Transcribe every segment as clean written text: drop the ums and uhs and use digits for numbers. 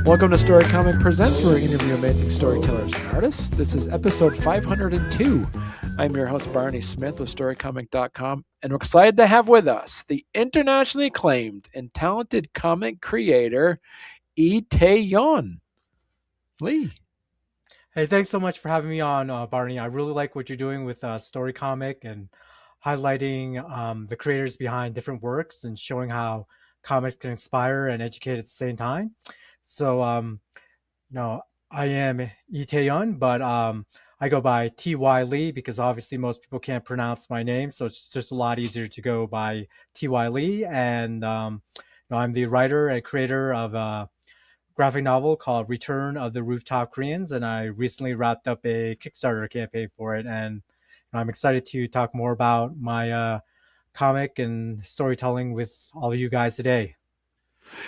Welcome to Storycomic Presents, where we interview amazing storytellers and artists. This is episode 502. I'm your host, Barney Smith with Storycomic.com, and we're excited to have with us the internationally acclaimed and talented comic creator, Tae-Yeon Lee. Hey, thanks so much for having me on, Barney. I really like what you're doing with Storycomic and highlighting the creators behind different works and showing how comics can inspire and educate at the same time. So, you know, I am Itaeon, but I go by T.Y. Lee because obviously most people can't pronounce my name, so it's just a lot easier to go by T.Y. Lee. And I'm the writer and creator of graphic novel called Return of the Rooftop Koreans, and I recently wrapped up a Kickstarter campaign for it. And I'm excited to talk more about my comic and storytelling with all of you guys today.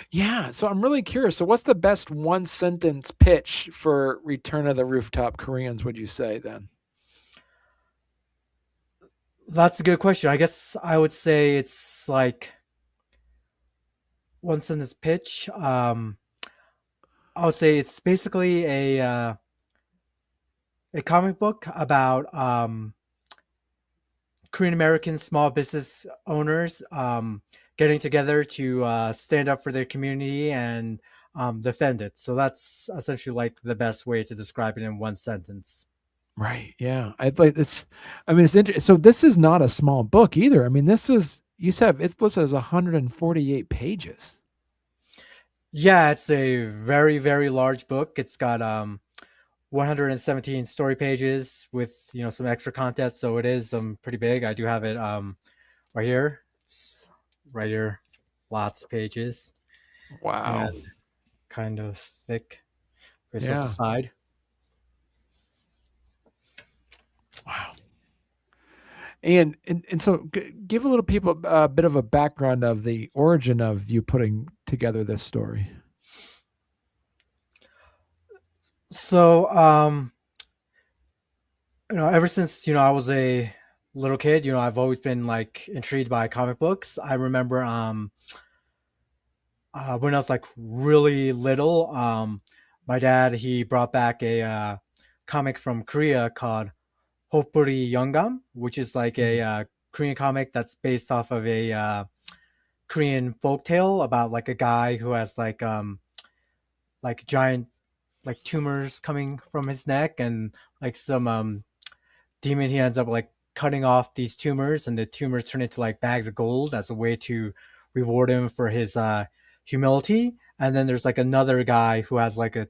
Yeah, so I'm really curious. So, what's the best one sentence pitch for Return of the Rooftop Koreans, would you say then? That's a good question. I guess I would say it's like one sentence pitch. I would say it's basically a comic book about Korean American small business owners getting together to stand up for their community and defend it. So that's essentially like the best way to describe it in one sentence. Right. Yeah. I'd like it's I mean it's interesting. So this is not a small book either. I mean, this is you said it's listed as 148 pages. Yeah, it's a very, very large book. It's got 117 story pages with some extra content, so it is pretty big. I do have it right here. It's right here, lots of pages Wow. and kind of thick. It's up the Yeah. side. Wow. And so give a little people a bit of a background of the origin of you putting together this story. So ever since I was a little kid, I've always been like intrigued by comic books. I remember when I was like really little, my dad he brought back a comic from Korea called Hopuri Youngam, which is like a Korean comic that's based off of a Korean folktale about like a guy who has like giant like tumors coming from his neck and like some demon he ends up like cutting off these tumors, and the tumors turn into like bags of gold as a way to reward him for his humility. And then there's like another guy who has like a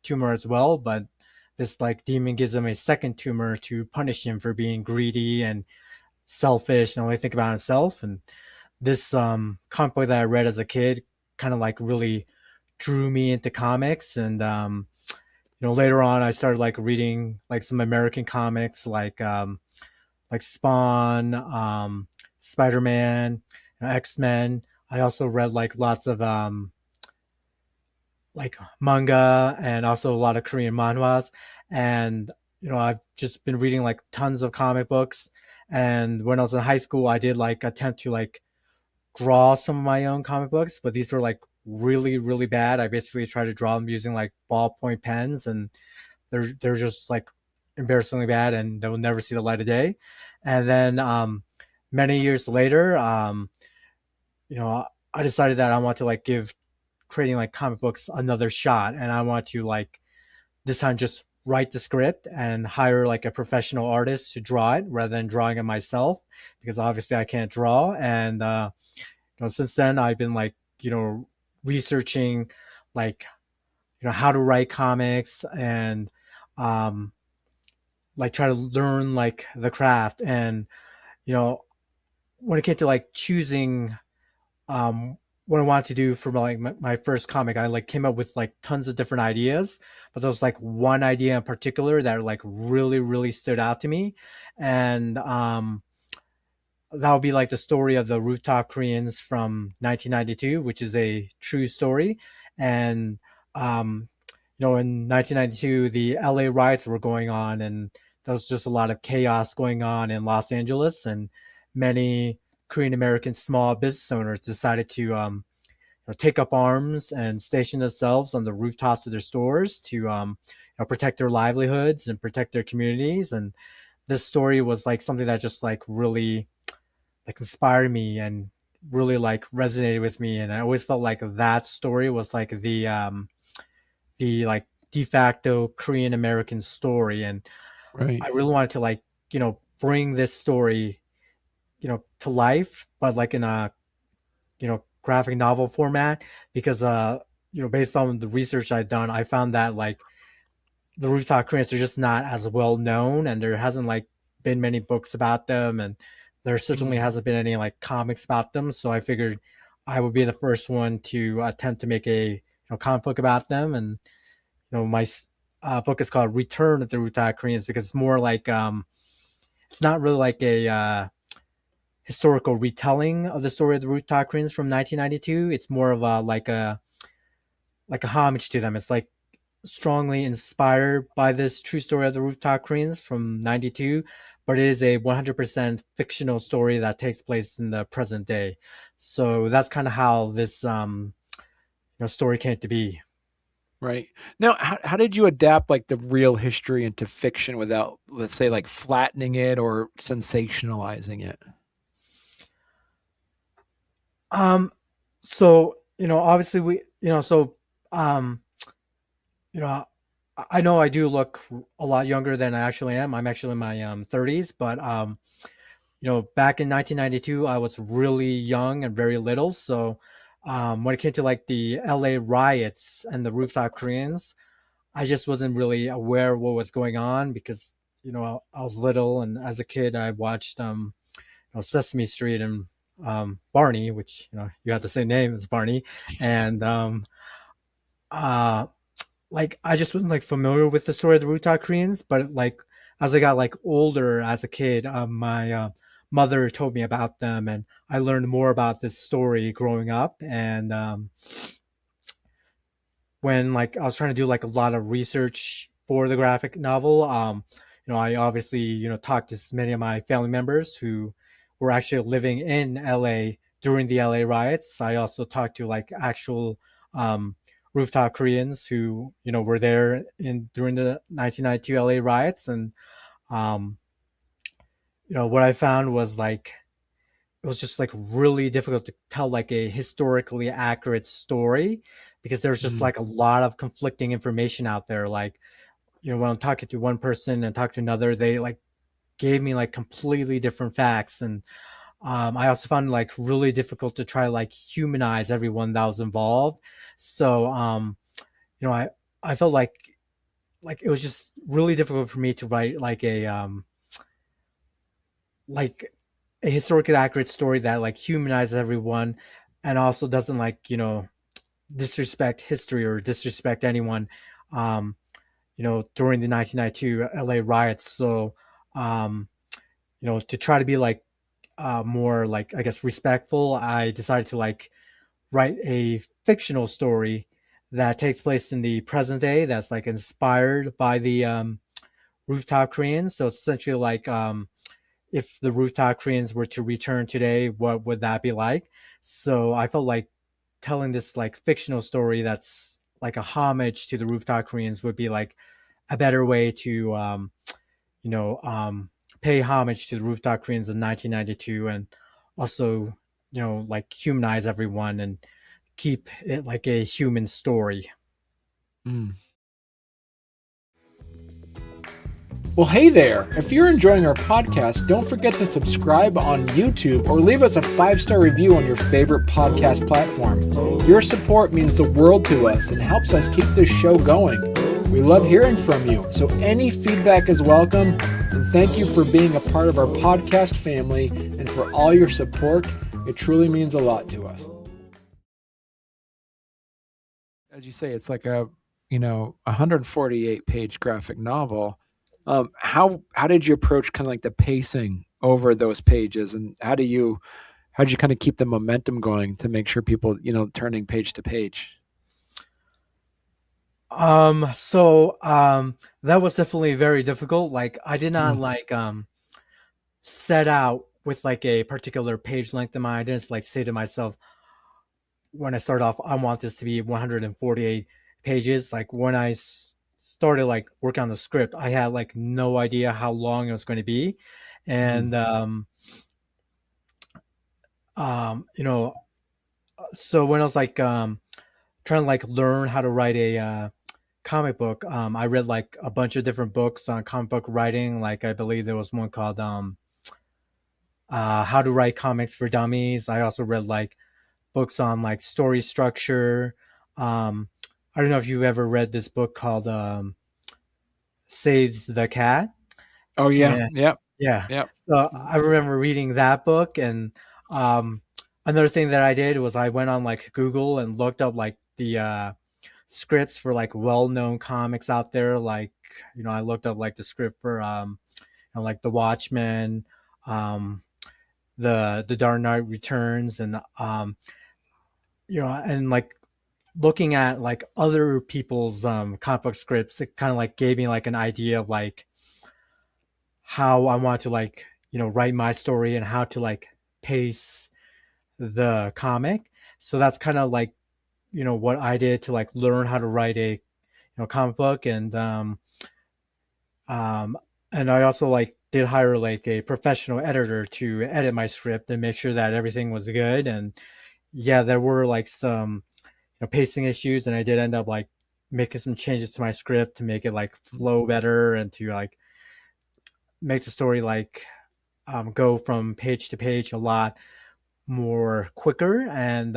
tumor as well, but this like demon gives him a second tumor to punish him for being greedy and selfish and only think about himself. And this comic book that I read as a kid kind of like really drew me into comics. And later on I started like reading like some American comics like Spawn, Spider-Man, X-Men. I also read like lots of like manga and also a lot of Korean manhwas. And I've just been reading like tons of comic books. And when I was in high school, I did like attempt to like draw some of my own comic books, but these were like really, really bad. I basically tried to draw them using like ballpoint pens, and they're just like embarrassingly bad, and they will never see the light of day. And then many years later, you know, I decided that I want to like give creating like comic books another shot, and I want to like this time just write the script and hire like a professional artist to draw it rather than drawing it myself, because obviously I can't draw. And since then I've been like researching like how to write comics and um like try to learn like the craft. And you know when it came to like choosing um what I wanted to do for my first comic, I like came up with like tons of different ideas, but there was like one idea in particular that like really really stood out to me. And that would be like the story of the Rooftop Koreans from 1992, which is a true story. And in 1992 the LA riots were going on, and there was just a lot of chaos going on in Los Angeles. And many Korean American small business owners decided to take up arms and station themselves on the rooftops of their stores to protect their livelihoods and protect their communities. And this story was like something that just like really like inspired me and really like resonated with me. And I always felt like that story was like the like de facto Korean American story. And Right. I really wanted to like bring this story to life, but like in a graphic novel format, because based on the research I've done, I found that like the Rooftop Koreans are just not as well known, and there hasn't like been many books about them, and there certainly Mm. hasn't been any like comics about them. So I figured I would be the first one to attempt to make a comic book about them. And my book is called Return of the Rooftop Koreans, because it's more like it's not really like a historical retelling of the story of the Rooftop Koreans from 1992. It's more of a like a homage to them. It's like strongly inspired by this true story of the Rooftop Koreans from 92, but it is a 100% fictional story that takes place in the present day. So that's kind of how this story came to be. Right. Now, how did you adapt like the real history into fiction without, let's say, like flattening it or sensationalizing it? Um, so obviously um, you know, I know I do look a lot younger than I actually am. I'm actually in my 30s, but back in 1992, I was really young and very little. So when it came to like the LA riots and the Rooftop Koreans, I just wasn't really aware of what was going on, because I was little, and as a kid I watched Sesame Street and Barney, which you have the same name as Barney, and uh like I just wasn't like familiar with the story of the Rooftop Koreans. But like as I got like older as a kid, my mother told me about them, and I learned more about this story growing up. And when like I was trying to do like a lot of research for the graphic novel, I obviously talked to many of my family members who were actually living in LA during the LA riots. I also talked to like actual um, rooftop Koreans who were there in during the 1992 LA riots. And um, what I found was like it was just like really difficult to tell like a historically accurate story, because there's just Mm. like a lot of conflicting information out there. Like when I'm talking to one person and talk to another, they like gave me like completely different facts. And I also found it like really difficult to try to like humanize everyone that was involved. So you know i I felt like it was just really difficult for me to write like a historically accurate story that like humanizes everyone, and also doesn't like disrespect history or disrespect anyone um during the 1992 LA riots. So um to try to be like more like I guess respectful, I decided to like write a fictional story that takes place in the present day, that's like inspired by the rooftop Koreans. So it's essentially like if the rooftop Koreans were to return today, what would that be like? So I felt like telling this like fictional story that's like a homage to the rooftop Koreans would be like a better way to you know pay homage to the rooftop Koreans in 1992, and also like humanize everyone and keep it like a human story. Mm. Well, hey there. If you're enjoying our podcast, don't forget to subscribe on YouTube or leave us a 5-star review on your favorite podcast platform. Your support means the world to us and helps us keep this show going. We love hearing from you, so any feedback is welcome. And thank you for being a part of our podcast family and for all your support. It truly means a lot to us. As you say, it's like a 148-page graphic novel. How did you approach kind of like the pacing over those pages, and how did you kind of keep the momentum going to make sure people turning page to page? That was definitely very difficult. Like I did not Mm. like set out with like a particular page length in mind. I didn't like say to myself, when I started off, I want this to be 148 pages. Like when I started like working on the script, I had like no idea how long it was going to be, Mm. and you know, so when I was like trying to like learn how to write a comic book, I read like a bunch of different books on comic book writing. Like I believe there was one called How to Write Comics for Dummies. I also read like books on like story structure. Um, I don't know if you've ever read this book called Saves the Cat. Oh yeah, And yep, yeah, yep. so I remember reading that book. And um, another thing that I did was I went on like Google and looked up like the scripts for like well-known comics out there. Like, I looked up like the script for like The Watchmen, um, the Dark Knight Returns, and and like looking at like other people's comic book scripts, it kind of like gave me like an idea of like how I want to like write my story and how to like pace the comic. So that's kind of like what I did to like learn how to write a comic book. Um and I also like did hire like a professional editor to edit my script and make sure that everything was good. And yeah, there were like some pacing issues, and I did end up like making some changes to my script to make it like flow better and to like make the story like go from page to page a lot more quicker. And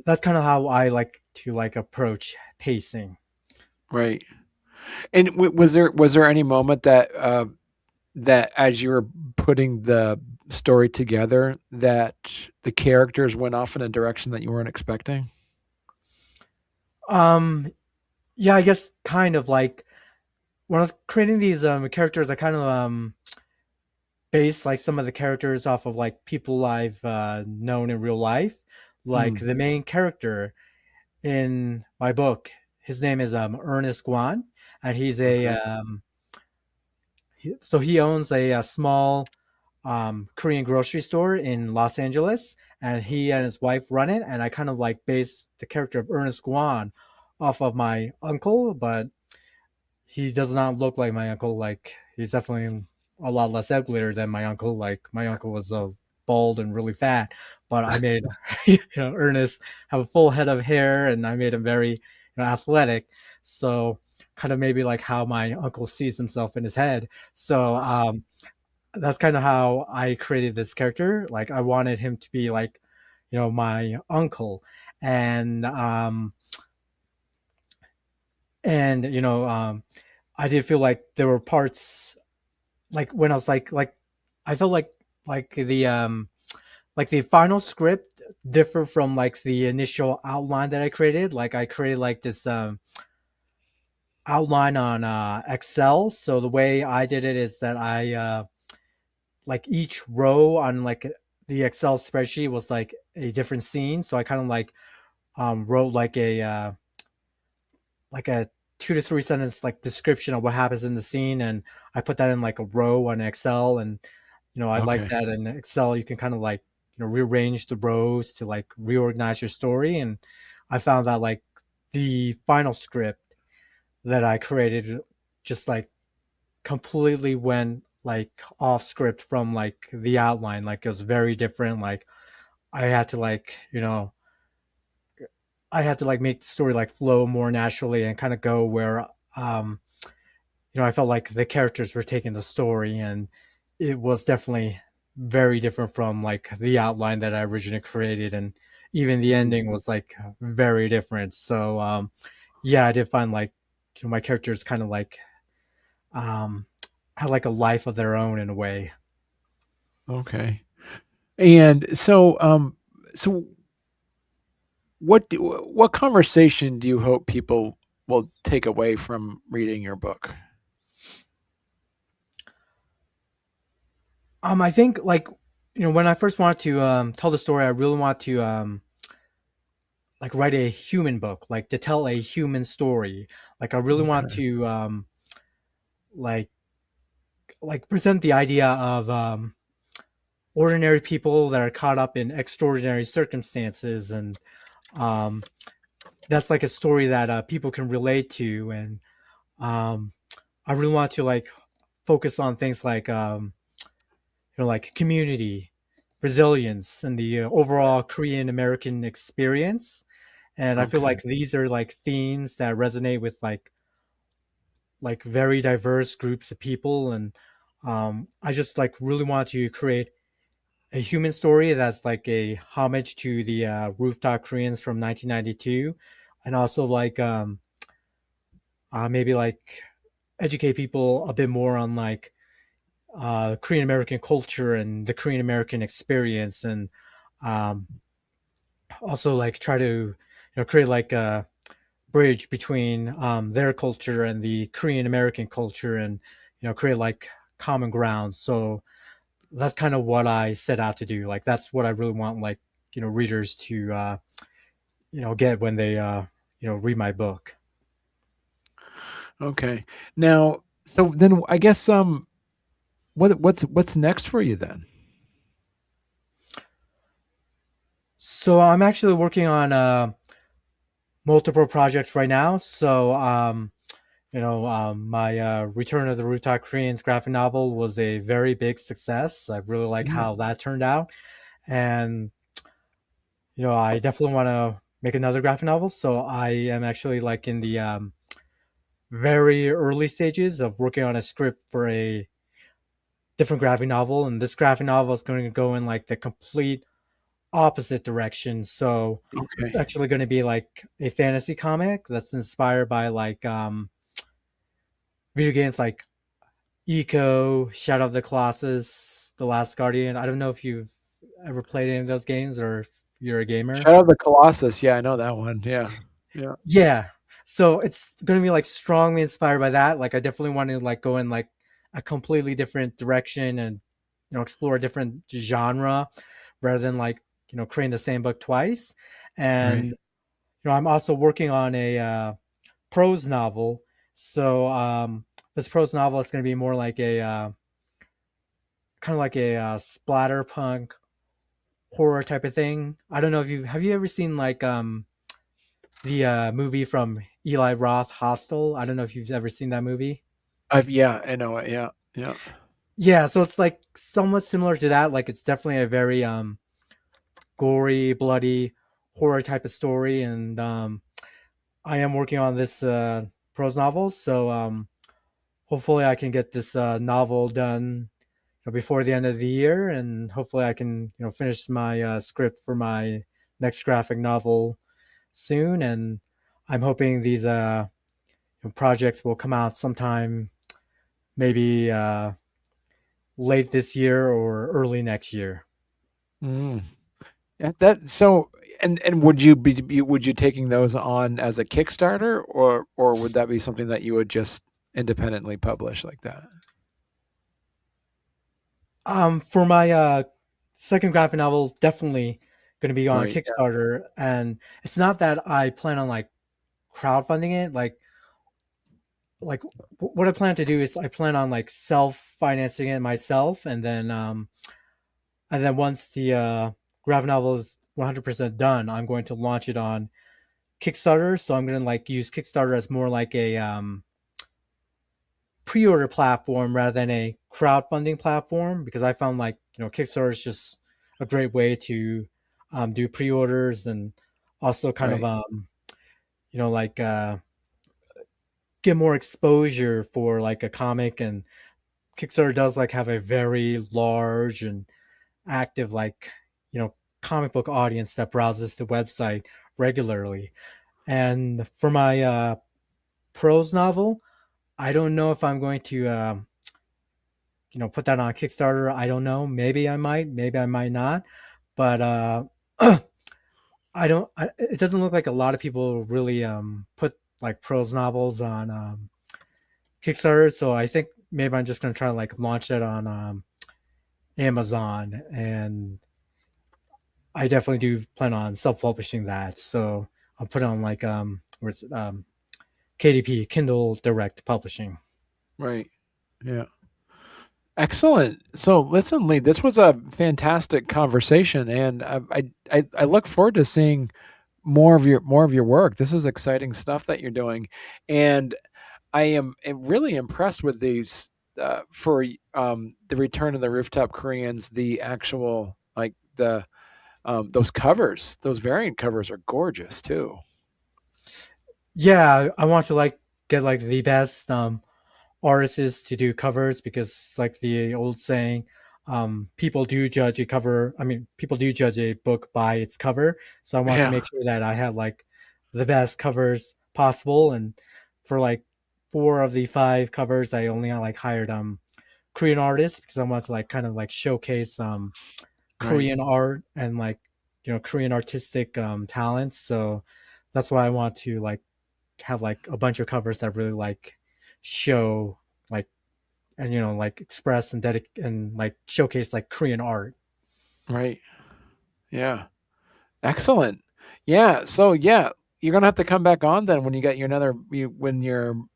that's kind of how I like to like approach pacing. Right. And was there any moment that that as you were putting the story together that the characters went off in a direction that you weren't expecting? um yeah, I guess kind of like when I was creating these characters, I kind of base like some of the characters off of like people I've known in real life. Like Mm, the main character in my book, his name is Ernest Guan, and he's a okay. so he owns a small Korean grocery store in Los Angeles, and he and his wife run it. And I kind of like based the character of Ernest Guan off of my uncle, but he does not look like my uncle. Like he's definitely a lot less uglier than my uncle. Like my uncle was bald and really fat, but I made Ernest have a full head of hair, and I made him very athletic. So kind of maybe like how my uncle sees himself in his head. So that's kind of how I created this character. Like I wanted him to be like my uncle. And and you know um I did feel like there were parts like when I was like I felt like the final script differed from like the initial outline that I created. Like I created like this outline on Excel. So the way I did it is that I like each row on like the Excel spreadsheet was like a different scene. So I kind of like wrote like a 2 to 3 sentence like description of what happens in the scene, and I put that in like a row on Excel. And I like Okay. that in Excel you can kind of like rearrange the rows to like reorganize your story. And I found that like the final script that I created just like completely went like off script from like the outline. Like it was very different. Like I had to like I had to like make the story like flow more naturally and kind of go where um I felt like the characters were taking the story. And it was definitely very different from like the outline that I originally created. And even the Mm, ending was like very different. So yeah, I did find like my characters kind of like um had like a life of their own in a way. okay. And so what conversation do you hope people will take away from reading your book? I think like when I first wanted to tell the story, I really want to like write a human book, like to tell a human story. Like I really want Okay. to like present the idea of ordinary people that are caught up in extraordinary circumstances, and um, that's like a story that people can relate to. And um, I really want to like focus on things like like community, resilience, and the overall Korean American experience. And I feel Okay. like these are like themes that resonate with like very diverse groups of people. And I just like really want to create a human story that's like a homage to the Rooftop Koreans from 1992, and also like maybe like educate people a bit more on like Korean American culture and the Korean American experience. And um, also like try to create like a bridge between their culture and the Korean American culture, and create like common ground. So that's kind of what I set out to do. Like that's what I really want like readers to get when they read my book. Okay. Now, so then I guess what's next for you then? So I'm actually working on multiple projects right now. So my Return of the Rooftop Koreans graphic novel was a very big success. I really like Mm, how that turned out, and I definitely want to make another graphic novel. So I am actually like in the very early stages of working on a script for a different graphic novel, and this graphic novel is going to go in like the complete opposite direction. So it's okay. actually going to be like a fantasy comic that's inspired by like video games like Eco, Shadow of the Colossus, The Last Guardian. I don't know if you've ever played any of those games or if you're a gamer. Shadow of the Colossus. Yeah, I know that one. Yeah. Yeah. Yeah. So it's going to be like strongly inspired by that. Like I definitely want to like go in like a completely different direction and explore a different genre rather than like creating the same book twice. And Right. I'm also working on a prose novel. So this prose novel is going to be more like a kind of like a splatterpunk horror type of thing. I don't know if you have you ever seen like the movie from Eli Roth, Hostel. I don't know if you've ever seen that movie. Yeah, I know it. Yeah. Yeah. Yeah, so it's like somewhat similar to that. Like it's definitely a very gory, bloody horror type of story, and I am working on this prose novel. So hopefully I can get this novel done before the end of the year, and hopefully I can finish my script for my next graphic novel soon. And I'm hoping these projects will come out sometime maybe late this year or early next year. Mm. Yeah, that so and would you would you taking those on as a Kickstarter, or would that be something that you would just independently publish like that? For my second graphic novel, definitely going to be on Right. Yeah. Kickstarter, and it's not that I plan on like crowdfunding it. Like what I plan to do is I plan on like self financing it myself, and then once the graphic novel is 100% done, I'm going to launch it on Kickstarter. So I'm going to like use Kickstarter as more like a pre-order platform rather than a crowdfunding platform, because I found like Kickstarter is just a great way to do pre-orders, and also kind of Right. like get more exposure for like a comic. And Kickstarter does like have a very large and active like comic book audience that browses the website regularly. And for my prose novel, I don't know if I'm going to put that on Kickstarter. I don't know. Maybe I might. Maybe I might not. But I don't. It doesn't look like a lot of people really put like prose novels on Kickstarter. So I think maybe I'm just gonna try to like launch that on Amazon, and I definitely do plan on self-publishing that. So I'll put it on like where's it KDP, Kindle Direct Publishing. Right. Yeah. Excellent. So, listen, Lee, this was a fantastic conversation, and I look forward to seeing more of your work. This is exciting stuff that you're doing, and I am really impressed with these for the Return of the Rooftop Koreans. The actual like the those covers, those variant covers are gorgeous too. Yeah, I want to like get like the best artists to do covers because it's like the old saying, people do judge a cover. I mean, people do judge a book by its cover. So I want to Yeah, make sure that I have like the best covers possible. And for like four of the five covers, I only like hired Korean artists because I want to like kind of like showcase right, Korean art and like Korean artistic talents. So that's why I want to like have like a bunch of covers that really like show like and like express and and like showcase like Korean art. right. Yeah, excellent. Yeah, so yeah, you're gonna have to come back on then when you get your another when you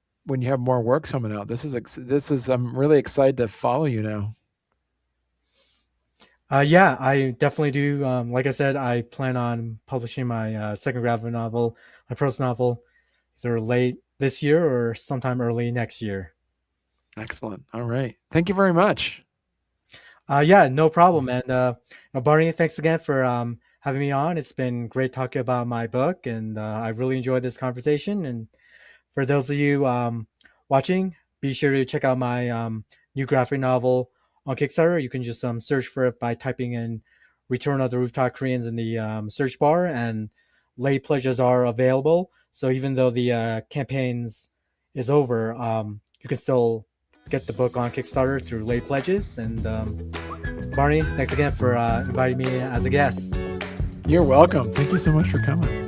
have more work coming out. This is I'm really excited to follow you now. Yeah, I definitely do. Like I said, I plan on publishing my second graphic novel, my prose novel, either late this year or sometime early next year. Excellent. All right. Thank you very much. Yeah, no problem. And Barney, thanks again for having me on. It's been great talking about my book, and I really enjoyed this conversation. And for those of you watching, be sure to check out my new graphic novel on Kickstarter. You can just search for it by typing in Return of the Rooftop Koreans in the search bar, and late pledges are available. So even though the campaigns is over, you can still get the book on Kickstarter through late pledges. And Barney, thanks again for inviting me as a guest. You're welcome. Thank you so much for coming.